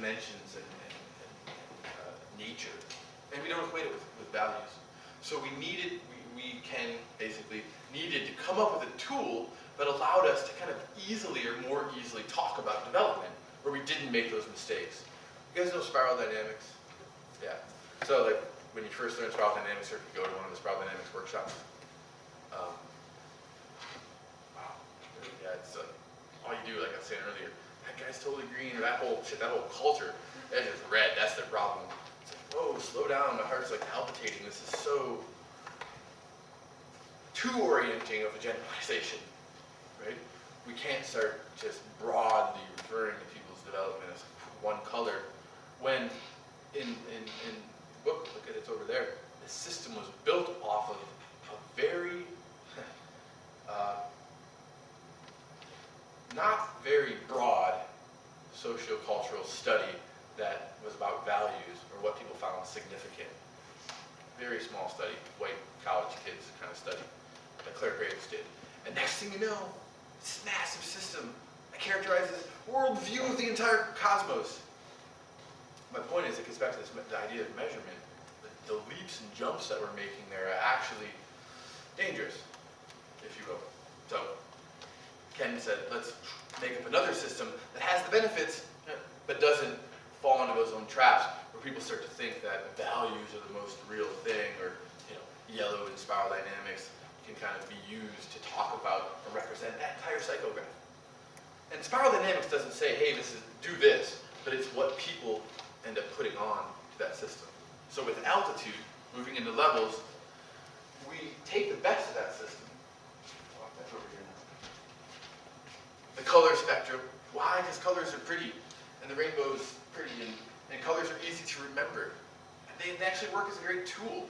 dimensions and nature, and we don't equate it with values. So we needed to come up with a tool that allowed us to kind of easily or more easily talk about development, where we didn't make those mistakes. You guys know spiral dynamics? Yeah. So like when you first learn spiral dynamics, or if you go to one of the spiral dynamics workshops, wow, yeah, it's all you do, like I was saying earlier, that guy's totally green, or that whole culture, that is red, that's their problem. It's like, whoa, slow down, my heart's like palpitating, this is so too orienting of a generalization, right? We can't start just broadly referring to people's development as one color, when in the book, look at it, it's over there, the system was built off of a very, not very broad socio-cultural study that was about values or what people found significant. Very small study, white college kids kind of study that Claire Graves did. And next thing you know, this massive system that characterizes worldview of the entire cosmos. My point is, it gets back to the idea of measurement. The leaps and jumps that we're making there are actually dangerous, if you will. So, Ken said, let's make up another system that has the benefits, but doesn't fall into those own traps, where people start to think that values are the most real thing, or yellow in spiral dynamics can kind of be used to talk about or represent that entire psychograph. And spiral dynamics doesn't say, hey, do this, but it's what people end up putting on to that system. So with altitude, moving into levels, we take the best of that system. That's over here now. The color spectrum. Why? Because colors are pretty, and the rainbow's pretty, and colors are easy to remember. And they actually work as a great tool,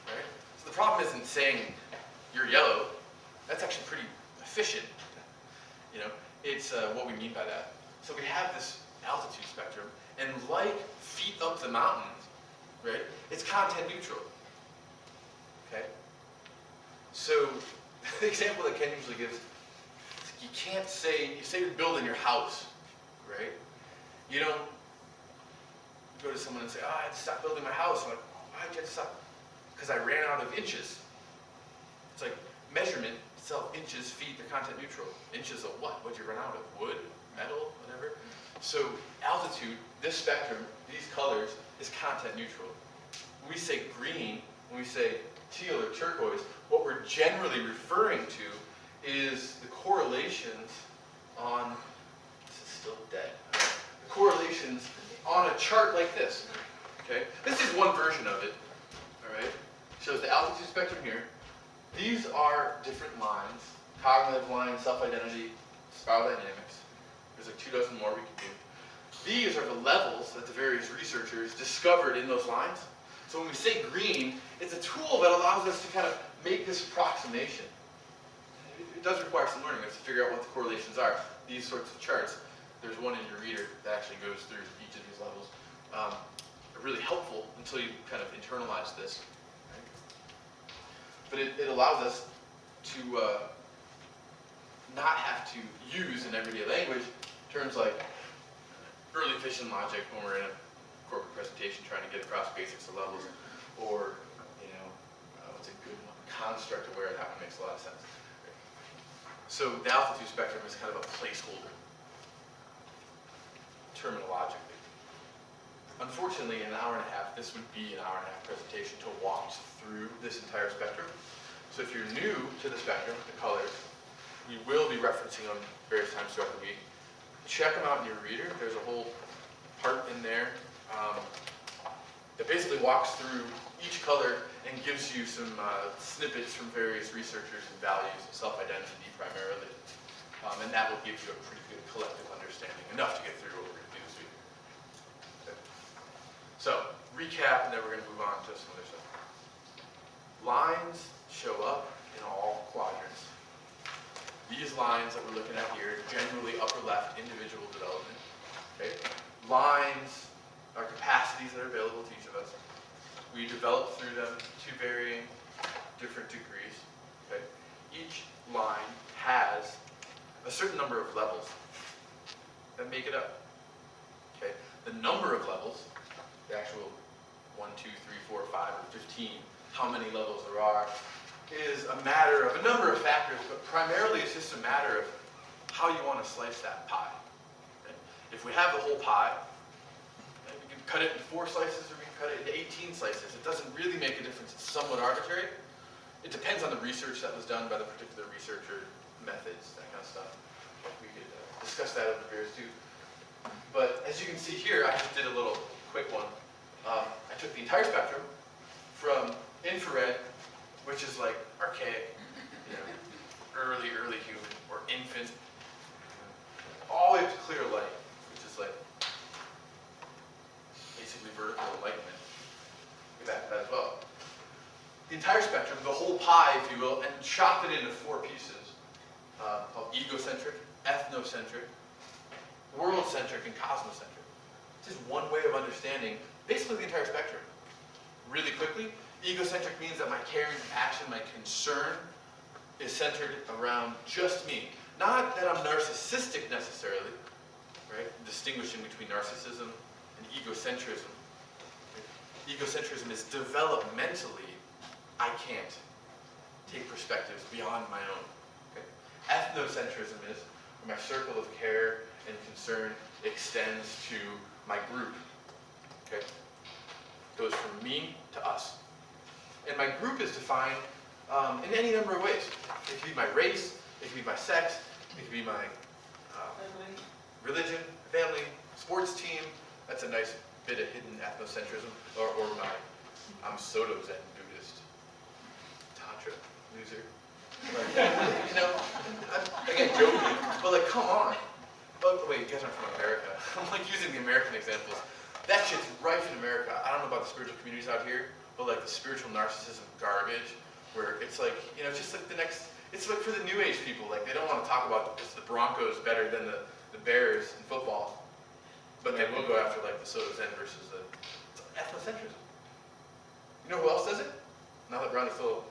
right? So the problem isn't saying you're yellow. That's actually pretty efficient. It's what we mean by that. So we have this altitude spectrum, and like feet up the mountains, right? It's content neutral. Okay? So the example that Ken usually gives, you can't say, you say you're building your house, right? You don't go to someone and say, I had to stop building my house. I'm like, why'd you have to stop? Because I ran out of inches. It's like measurement itself, inches, feet, they're content neutral. Inches of what? What'd you run out of? Wood, metal, whatever? So altitude, this spectrum, these colors, is content neutral. When we say green, when we say teal or turquoise, what we're generally referring to is the correlations on, this is still dead, the correlations on a chart like this, okay? This is one version of it, all right? Shows the altitude spectrum here. These are different lines, cognitive lines, self-identity, spiral dynamics. There's like 2 dozen more we can do. These are the levels that the various researchers discovered in those lines. So when we say green, it's a tool that allows us to kind of make this approximation. It does require some learning. We have to figure out what the correlations are. These sorts of charts, there's one in your reader that actually goes through each of these levels. Are really helpful until you kind of internalize this. Right? But it allows us to not have to use in everyday language terms like early fission logic when we're in a corporate presentation trying to get across basics of levels, or what's a good one? Construct aware. That one makes a lot of sense. So the altitude spectrum is kind of a placeholder, terminologically. Unfortunately, in an hour and a half, this would be an hour and a half presentation to walk through this entire spectrum. So if you're new to the spectrum, the colors, we will be referencing them various times throughout the week. Check them out in your reader. There's a whole part in there that basically walks through each color and gives you some snippets from various researchers and values and self-identity primarily. And that will give you a pretty good collective understanding, enough to get through what we're going to do this week. Okay. So, recap, and then we're going to move on to some other stuff. Lines show up in all quadrants. These lines that we're looking at here, generally upper left, individual development. Okay? Lines are capacities that are available to each of us. We develop through them to varying different degrees. Okay? Each line has a certain number of levels that make it up. Okay? The number of levels, the actual 1, 2, 3, 4, 5, or 15, how many levels there are, is a matter of a number of factors, but primarily it's just a matter of how you want to slice that pie. Right? If we have the whole pie, right, we can cut it in 4 slices or we can cut it into 18 slices. It doesn't really make a difference. It's somewhat arbitrary. It depends on the research that was done by the particular researcher, methods, that kind of stuff. We could discuss that over beers too. But as you can see here, I just did a little quick one. I took the entire spectrum from infrared, which is like archaic, early human, or infant, all the way up to clear light, which is like basically vertical enlightenment. Get back to that as well. The entire spectrum, the whole pie, if you will, and chopped it into 4 pieces, called egocentric, ethnocentric, world-centric, and cosmocentric. It's just one way of understanding basically the entire spectrum. Really quickly, egocentric means that my care and compassion, my concern, is centered around just me. Not that I'm narcissistic necessarily, right? Distinguishing between narcissism and egocentrism. Egocentrism is developmentally, I can't take perspectives beyond my own. Okay? Ethnocentrism is where my circle of care and concern extends to my group. Okay? Goes from me to us. And my group is defined in any number of ways. It could be my race, it could be my sex, it could be my religion, family, sports team. That's a nice bit of hidden ethnocentrism. Or my, I'm Soto-Zen Buddhist. Tantra, loser. I'm, again, joking, but like, come on. Oh, wait, you guys aren't from America. I'm like using the American examples. That shit's rife in America. I don't know about the spiritual communities out here, but like the spiritual narcissism garbage, where it's like, it's just like the next, it's like for the new age people, like they don't want to talk about is the Broncos better than the Bears in football, but they will go after like the Soto-Zen versus the ethnocentrism. You know who else does it? Now that we're on this little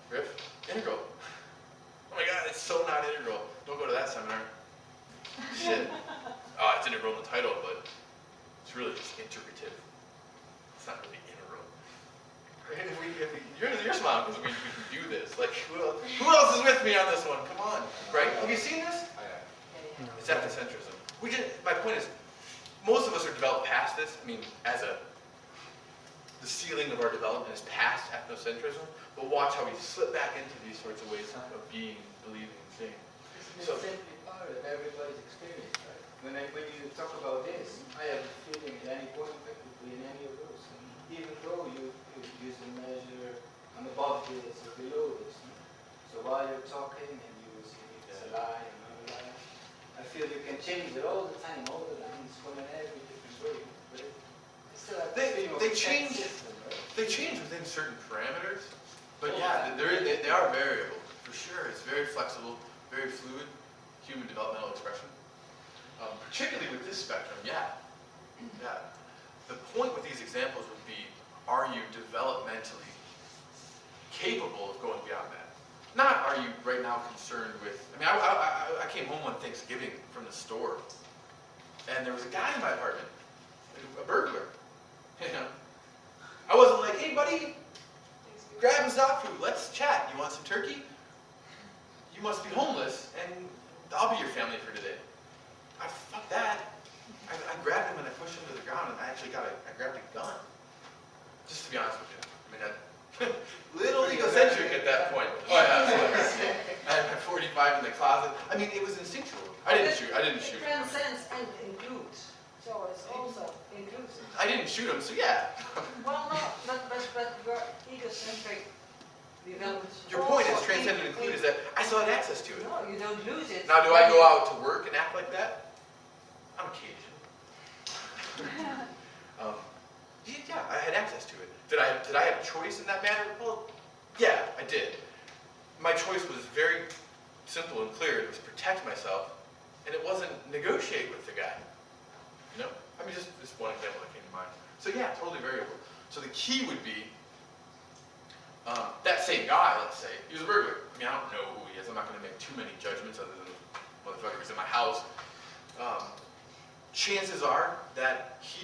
riff, integral. Oh my God, it's so not integral. Don't go to that seminar. Shit. It's integral in the title, but it's really just integrative. It's not really integral. Right? You're smiling because we can do this. Like, who else is with me on this one? Come on. Right? Have you seen this? It's ethnocentrism. My point is, most of us are developed past this. I mean, the ceiling of our development is past ethnocentrism, but watch how we slip back into these sorts of ways of being, believing, saying. It's simply part of everybody's experience, right? When you talk about this, I have a feeling at any point I could be in any of those. And even though you use the measure, I'm above this or below this. So while you're talking and you see it's a lie and not a lie, I feel you can change it all the time. It's going in every different way. But it's still they change. System, right? They change within certain parameters, but yeah, they are variable for sure. It's very flexible, very fluid, human developmental expression. Particularly with this spectrum, yeah. The point with these examples would be: are you developmentally capable of going beyond that? Not are you right now concerned with. I mean, I came home on Thanksgiving from the store, and there was a guy in my apartment, a burglar. I wasn't like, hey buddy, grab some dog food, let's chat. You want some turkey? You must be homeless, and I'll be your family for today. Fuck that. I grabbed him and I pushed him to the ground, and I grabbed a gun. Just to be honest with you. I mean, little egocentric at that point. Oh yeah. I had my 45 in the closet. I mean, it was instinctual. I didn't shoot. It transcends and includes. So it's also inclusive. I didn't shoot him, so yeah. Well, no, but your egocentric development. Your point is transcend and include is that I still had access to it. No, you don't lose it. Now, do I go out to work and act like that? On occasion. Yeah, I had access to it. Did I have a choice in that matter? Well, yeah, I did. My choice was very simple and clear. It was protect myself, and it wasn't negotiate with the guy. I mean, just one example that came to mind. So yeah, totally variable. So the key would be that same guy, let's say, he was a burglar. I mean, I don't know who he is. I'm not going to make too many judgments other than motherfuckers in my house. chances are that he